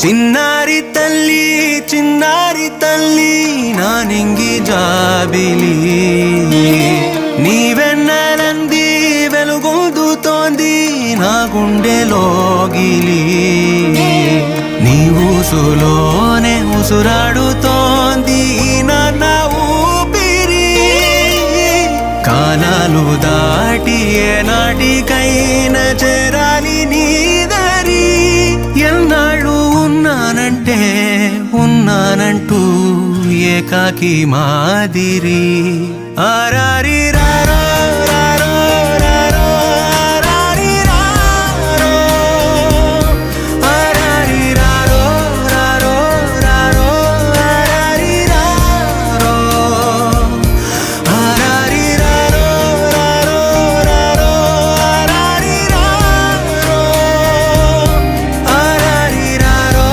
చిన్నారి తల్లి నా నింగి జాబిలి నీవెన్నెలంది వెలుగొందుతోంది నా గుండెలోగిలి నీ ఊసులోనే ఉసురాడుతోంది నా ఊపిరి కాలాలు దాటి ఏనాటికైనా చేరాలి నీ దారి ఎన్నాళ్ళు ఉన్నానంటూ ఏకాకి మాదిరి ఆరారి